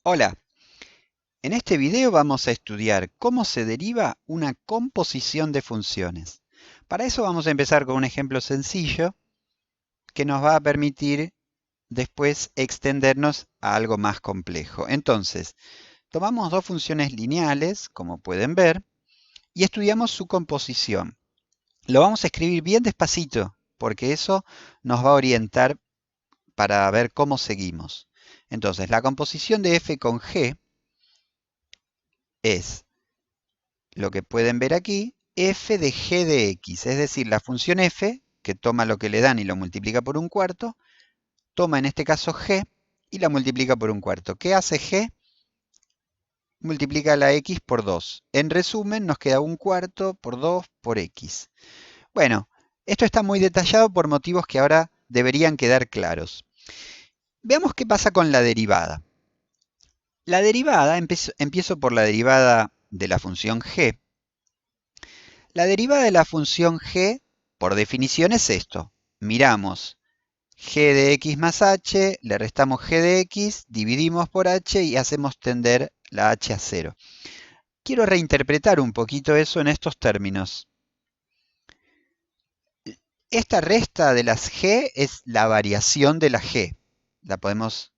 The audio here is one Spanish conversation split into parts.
Hola, en este video vamos a estudiar cómo se deriva una composición de funciones. Para eso vamos a empezar con un ejemplo sencillo que nos va a permitir después extendernos a algo más complejo. Entonces, tomamos dos funciones lineales, como pueden ver, y estudiamos su composición. Lo vamos a escribir bien despacito, porque eso nos va a orientar para ver cómo seguimos. Entonces, la composición de f con g es lo que pueden ver aquí, f de g de x, es decir, la función f, que toma lo que le dan y lo multiplica por un cuarto, toma en este caso g y la multiplica por un cuarto. ¿Qué hace g? Multiplica la x por 2. En resumen, nos queda un cuarto por 2 por x. Bueno, esto está muy detallado por motivos que ahora deberían quedar claros. Veamos qué pasa con la derivada. La derivada, empiezo por la derivada de la función g. La derivada de la función g, por definición, es esto. Miramos g de x más h, le restamos g de x, dividimos por h y hacemos tender la h a 0. Quiero reinterpretar un poquito eso en estos términos. Esta resta de las g es la variación de la g. La podemos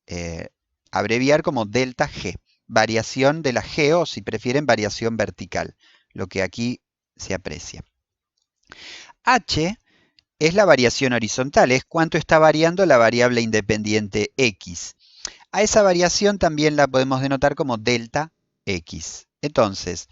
eh, abreviar como delta g. Variación de la g o, si prefieren, variación vertical, lo que aquí se aprecia. H es la variación horizontal, es cuánto está variando la variable independiente x. A esa variación también la podemos denotar como delta x. Entonces,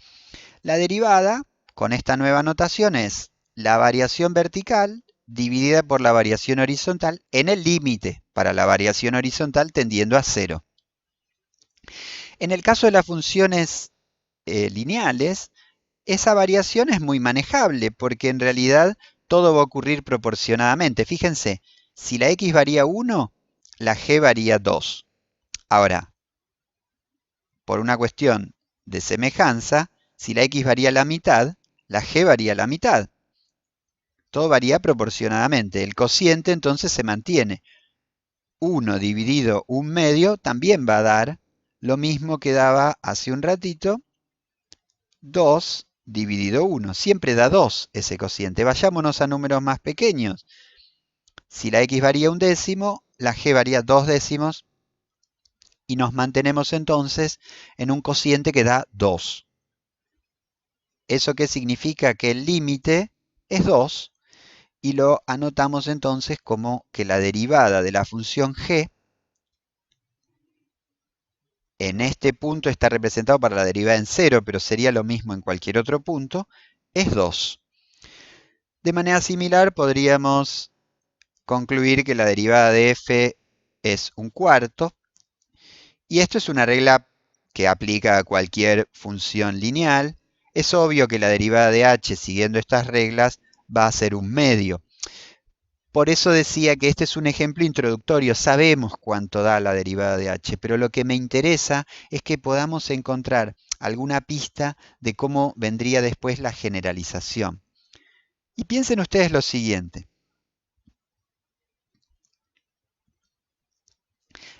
la derivada con esta nueva notación es la variación vertical dividida por la variación horizontal en el límite para la variación horizontal tendiendo a 0. En el caso de las funciones lineales, esa variación es muy manejable porque en realidad todo va a ocurrir proporcionadamente. Fíjense, si la x varía 1, la g varía 2. Ahora, por una cuestión de semejanza, si la x varía la mitad, la g varía la mitad. Todo varía proporcionadamente. El cociente entonces se mantiene. 1 dividido 1/2 también va a dar lo mismo que daba hace un ratito, 2 dividido 1. Siempre da 2 ese cociente. Vayámonos a números más pequeños. Si la x varía 1/10, la g varía 2/10 y nos mantenemos entonces en un cociente que da 2. ¿Eso qué significa? Que el límite es 2 y lo anotamos entonces como que la derivada de la función g en este punto está representado para la derivada en 0, pero sería lo mismo en cualquier otro punto, es 2. De manera similar podríamos concluir que la derivada de f es un cuarto, y esto es una regla que aplica a cualquier función lineal. Es obvio que la derivada de h siguiendo estas reglas va a ser un medio. Por eso decía que este es un ejemplo introductorio. Sabemos cuánto da la derivada de h, pero lo que me interesa es que podamos encontrar alguna pista de cómo vendría después la generalización. Y piensen ustedes lo siguiente.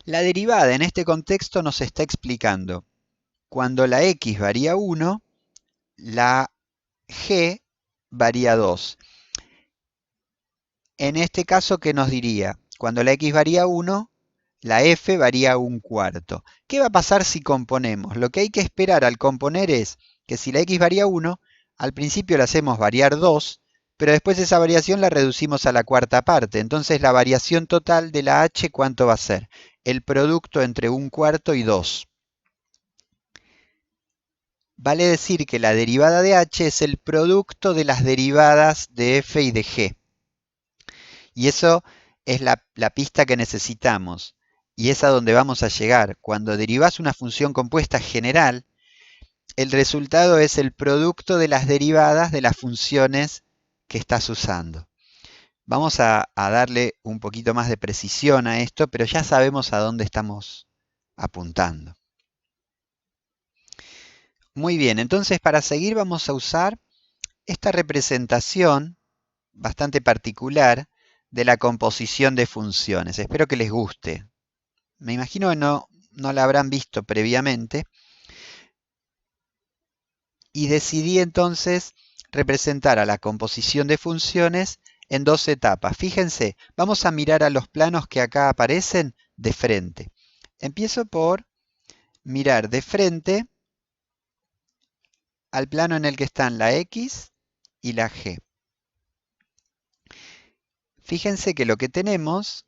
La derivada en este contexto nos está explicando cuando la x varía 1, la g varía 2. En este caso, ¿qué nos diría? Cuando la x varía 1, la f varía un cuarto. ¿Qué va a pasar si componemos? Lo que hay que esperar al componer es que si la x varía 1, al principio la hacemos variar 2, pero después esa variación la reducimos a la cuarta parte. Entonces la variación total de la h, ¿cuánto va a ser? El producto entre un cuarto y 2. Vale decir que la derivada de h es el producto de las derivadas de f y de g. Y eso es la pista que necesitamos. Y es a donde vamos a llegar. Cuando derivas una función compuesta general, el resultado es el producto de las derivadas de las funciones que estás usando. Vamos a darle un poquito más de precisión a esto, pero ya sabemos a dónde estamos apuntando. Muy bien, entonces para seguir vamos a usar esta representación bastante particular de la composición de funciones. Espero que les guste. Me imagino que no la habrán visto previamente. Y decidí entonces representar a la composición de funciones en dos etapas. Fíjense, vamos a mirar a los planos que acá aparecen de frente. Empiezo por mirar de frente al plano en el que están la X y la G. Fíjense que lo que tenemos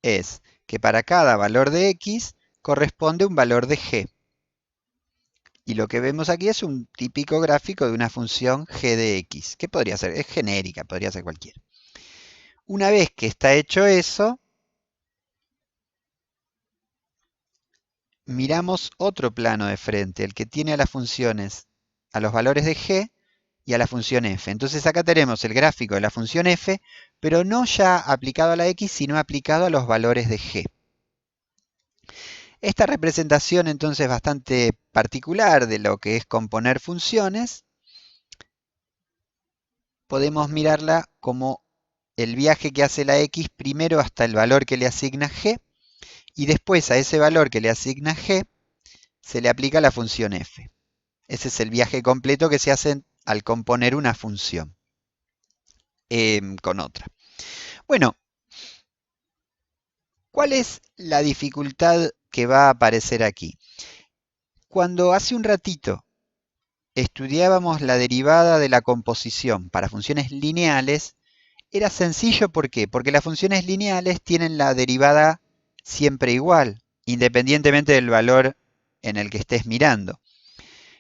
es que para cada valor de X corresponde un valor de G. Y lo que vemos aquí es un típico gráfico de una función g de x, que podría ser, es genérica, podría ser cualquiera. Una vez que está hecho eso, miramos otro plano de frente, el que tiene a las funciones, a los valores de g y a la función f. Entonces acá tenemos el gráfico de la función f, pero no ya aplicado a la x, sino aplicado a los valores de g. Esta representación entonces es bastante particular de lo que es componer funciones. Podemos mirarla como el viaje que hace la x primero hasta el valor que le asigna g y después a ese valor que le asigna g se le aplica la función f. Ese es el viaje completo que se hace al componer una función con otra. Bueno, ¿cuál es la dificultad que va a aparecer aquí? Cuando hace un ratito estudiábamos la derivada de la composición para funciones lineales, era sencillo, ¿por qué? Porque las funciones lineales tienen la derivada siempre igual, independientemente del valor en el que estés mirando.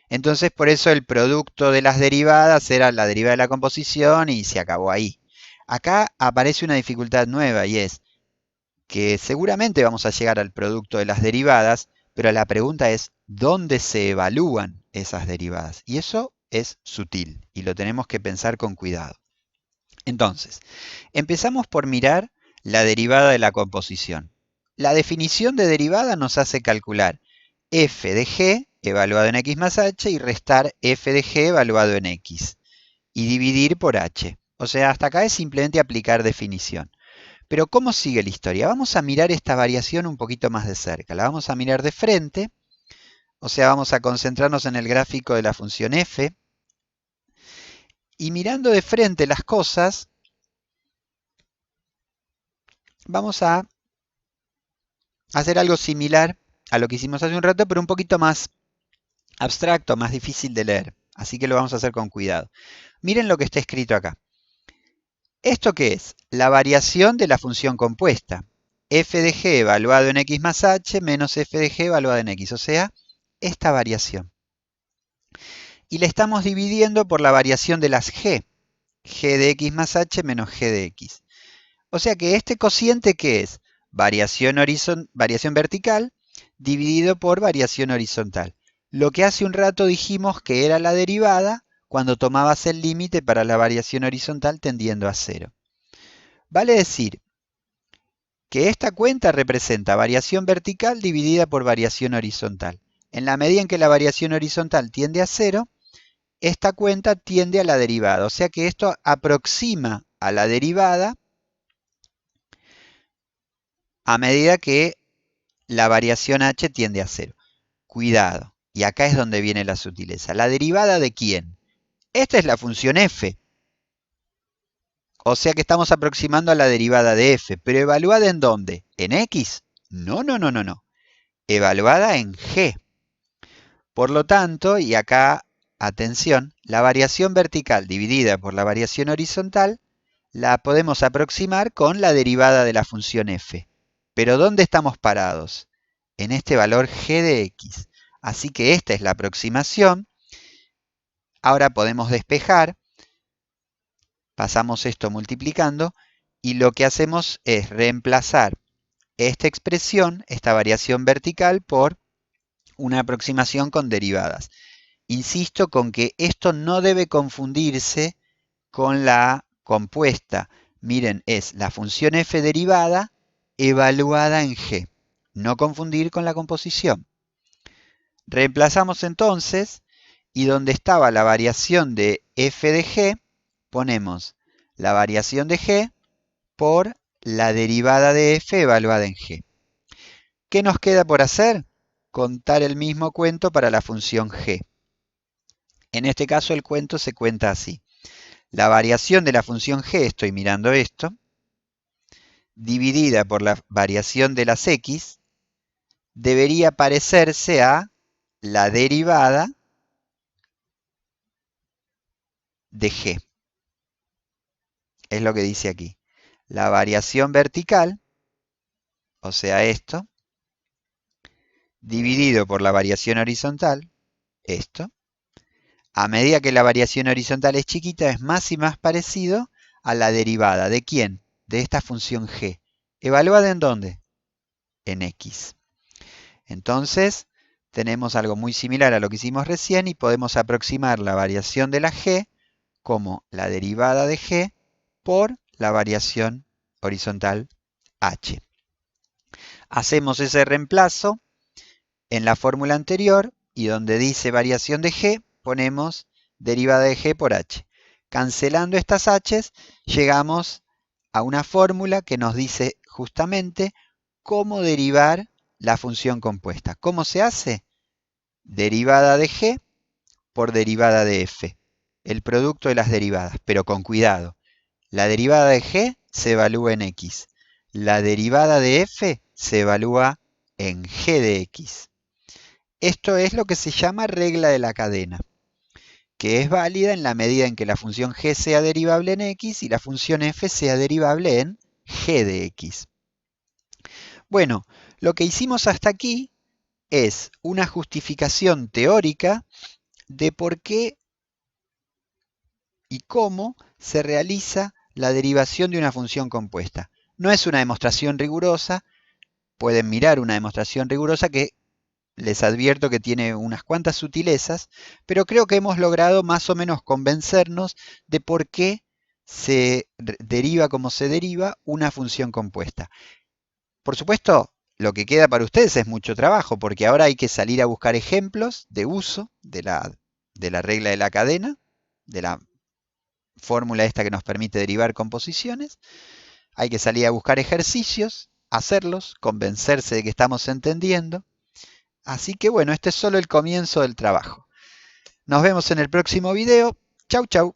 Entonces, por eso el producto de las derivadas era la derivada de la composición y se acabó ahí. Acá aparece una dificultad nueva y es que seguramente vamos a llegar al producto de las derivadas, pero la pregunta es, ¿dónde se evalúan esas derivadas? Y eso es sutil y lo tenemos que pensar con cuidado. Entonces, empezamos por mirar la derivada de la composición. La definición de derivada nos hace calcular f de g evaluado en x más h y restar f de g evaluado en x y dividir por h. O sea, hasta acá es simplemente aplicar definición. Pero ¿cómo sigue la historia? Vamos a mirar esta variación un poquito más de cerca. La vamos a mirar de frente, o sea, vamos a concentrarnos en el gráfico de la función f. Y mirando de frente las cosas, vamos a hacer algo similar a lo que hicimos hace un rato, pero un poquito más abstracto, más difícil de leer. Así que lo vamos a hacer con cuidado. Miren lo que está escrito acá. ¿Esto qué es? La variación de la función compuesta. F de g evaluado en x más h menos f de g evaluado en x. O sea, esta variación. Y le estamos dividiendo por la variación de las g. G de x más h menos g de x. O sea que este cociente, ¿qué es? Variación vertical dividido por variación horizontal. Lo que hace un rato dijimos que era la derivada cuando tomabas el límite para la variación horizontal tendiendo a 0. Vale decir que esta cuenta representa variación vertical dividida por variación horizontal. En la medida en que la variación horizontal tiende a 0, esta cuenta tiende a la derivada. O sea que esto aproxima a la derivada a medida que la variación h tiende a 0. Cuidado, y acá es donde viene la sutileza. ¿La derivada de quién? Esta es la función f. O sea que estamos aproximando a la derivada de f, pero ¿evaluada en dónde? ¿En x? No, no, no, no, no. Evaluada en g. Por lo tanto, y acá, atención, la variación vertical dividida por la variación horizontal la podemos aproximar con la derivada de la función f. Pero ¿dónde estamos parados? En este valor g de x. Así que esta es la aproximación. Ahora podemos despejar. Pasamos esto multiplicando. Y lo que hacemos es reemplazar esta expresión, esta variación vertical, por una aproximación con derivadas. Insisto con que esto no debe confundirse con la compuesta. Miren, es la función f derivada evaluada en g. No confundir con la composición. Reemplazamos entonces y donde estaba la variación de f de g, ponemos la variación de g por la derivada de f evaluada en g. ¿Qué nos queda por hacer? Contar el mismo cuento para la función g. En este caso el cuento se cuenta así. La variación de la función g, estoy mirando esto, dividida por la variación de las x, debería parecerse a la derivada de g. Es lo que dice aquí. La variación vertical, o sea esto, dividido por la variación horizontal, esto, a medida que la variación horizontal es chiquita, es más y más parecido a la derivada. ¿De quién? De esta función g. ¿Evaluada en dónde? En x. Entonces, tenemos algo muy similar a lo que hicimos recién y podemos aproximar la variación de la g como la derivada de g por la variación horizontal h. Hacemos ese reemplazo en la fórmula anterior y donde dice variación de g, ponemos derivada de g por h. Cancelando estas h's, llegamos a una fórmula que nos dice justamente cómo derivar la función compuesta. ¿Cómo se hace? Derivada de g por derivada de f. El producto de las derivadas, pero con cuidado. La derivada de g se evalúa en x. La derivada de f se evalúa en g de x. Esto es lo que se llama regla de la cadena, que es válida en la medida en que la función g sea derivable en x y la función f sea derivable en g de x. Bueno, lo que hicimos hasta aquí es una justificación teórica de por qué y cómo se realiza la derivación de una función compuesta. No es una demostración rigurosa, pueden mirar una demostración rigurosa que les advierto que tiene unas cuantas sutilezas, pero creo que hemos logrado más o menos convencernos de por qué se deriva como se deriva una función compuesta. Por supuesto, lo que queda para ustedes es mucho trabajo, porque ahora hay que salir a buscar ejemplos de uso de la regla de la cadena, de la fórmula esta que nos permite derivar composiciones. Hay que salir a buscar ejercicios, hacerlos, convencerse de que estamos entendiendo. Así que bueno, este es solo el comienzo del trabajo. Nos vemos en el próximo video. Chau, chau.